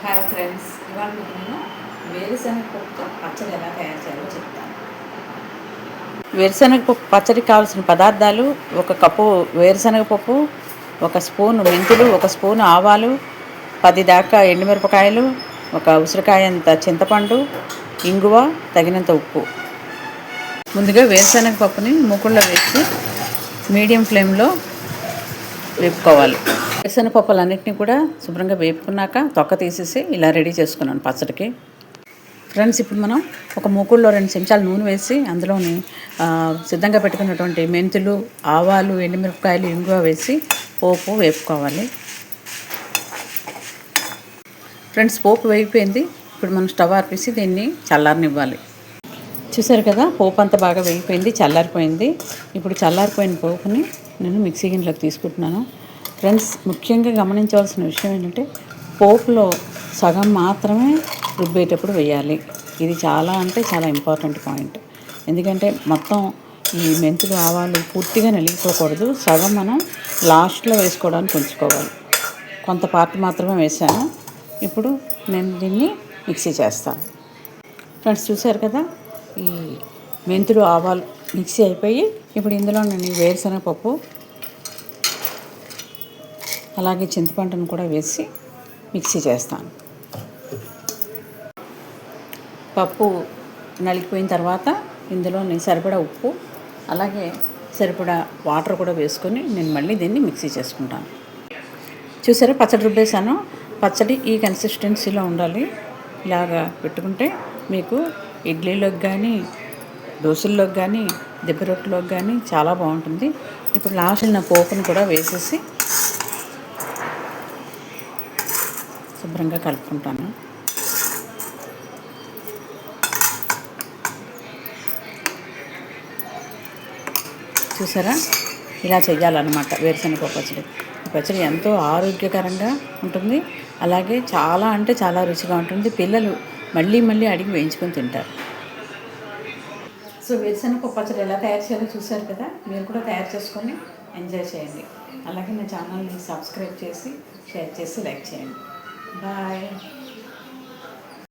Hi friends, ఇవాళ నేను వేరుశనగ పప్పుతో పచ్చడి ఎలా తయారు చేయాలో చెప్తాను. వేరుశనగ పప్పు పచ్చడికి కావాల్సిన పదార్థాలు: ఒక కప్పు వేరుశనగ పప్పు, ఒక స్పూను మెంతులు, ఒక స్పూను ఆవాలు, 10 దాకా ఎండుమిరపకాయలు, ఒక ఉసిరికాయ అంత చింతపండు, ఇంగువ, తగినంత ఉప్పు. ముందుగా వేరుశనగ పప్పుని మూకుళ్ళో వేసి మీడియం ఫ్లేమ్లో వేపుకోవాలి. వేరుశనగపప్పులన్నింటినీ కూడా శుభ్రంగా వేపుకున్నాక తొక్క తీసేసి ఇలా రెడీ చేసుకున్నాను పచ్చడికి. ఫ్రెండ్స్, ఇప్పుడు మనం ఒక మూకుళ్ళలో 2 చెంచాలు నూనె వేసి అందులోని సిద్ధంగా పెట్టుకున్నటువంటి మెంతులు, ఆవాలు, ఎండుమిరపకాయలు, ఇంగువ వేసి పోపు వేపుకోవాలి. ఫ్రెండ్స్, పోపు వేగిపోయింది. ఇప్పుడు మనం స్టవ్ ఆర్పేసి దీన్ని చల్లారనివ్వాలి. చూసారు కదా, పోపు అంతా బాగా వేగిపోయింది, చల్లారిపోయింది. ఇప్పుడు చల్లారిపోయిన పోపుని నేను మిక్సీ గిన్నెలోకి తీసుకుంటున్నాను. ఫ్రెండ్స్, ముఖ్యంగా గమనించవలసిన విషయం ఏంటంటే పోపులో సగం మాత్రమే రుబ్బేటప్పుడు వేయాలి. ఇది చాలా చాలా ఇంపార్టెంట్ పాయింట్. ఎందుకంటే మొత్తం ఈ మెంతులు, ఆవాలు పూర్తిగా నలిగిపోకూడదు. సగం మనం లాస్ట్లో వేసుకోవడానికి ఉంచుకోవాలి. కొంత పార్ట్ మాత్రమే వేసాను. ఇప్పుడు నేను దీన్ని మిక్సీ చేస్తాను. ఫ్రెండ్స్, చూసారు కదా, ఈ మెంతులు, ఆవాలు మిక్సీ అయిపోయి ఇప్పుడు ఇందులో నేను వేరుశనగపప్పు అలాగే చింతపండును కూడా వేసి మిక్సీ చేస్తాను. పప్పు నలిగిపోయిన తర్వాత ఇందులో నేను సరిపడా ఉప్పు అలాగే సరిపడా వాటర్ కూడా వేసుకొని నేను మళ్ళీ దీన్ని మిక్సీ చేసుకుంటాను. చూసారా, పచ్చడి రుబ్బేసాను. పచ్చడి ఈ కన్సిస్టెన్సీలో ఉండాలి. ఇలాగా పెట్టుకుంటే మీకు ఇడ్లీలోకి కానీ, దోశల్లోకి కానీ, దెబ్బ రొట్టెలోకి కానీ చాలా బాగుంటుంది. ఇప్పుడు లాస్ట్ నా పోపును కూడా వేసేసి శుభ్రంగా కలుపుకుంటాను. చూసారా, ఇలా చేయాలన్నమాట వేరుశనగ పచ్చడి. ఈ పచ్చడి ఎంతో ఆరోగ్యకరంగా ఉంటుంది, అలాగే చాలా రుచిగా ఉంటుంది. పిల్లలు మళ్ళీ అడిగి వేయించుకొని తింటారు. సో వేరుశనగ పచ్చడి ఎలా తయారు చేయాలో చూసారు కదా, మీరు కూడా తయారు చేసుకొని ఎంజాయ్ చేయండి. అలాగే నా ఛానల్ని సబ్స్క్రైబ్ చేసి, షేర్ చేసి, లైక్ చేయండి. బాయ్.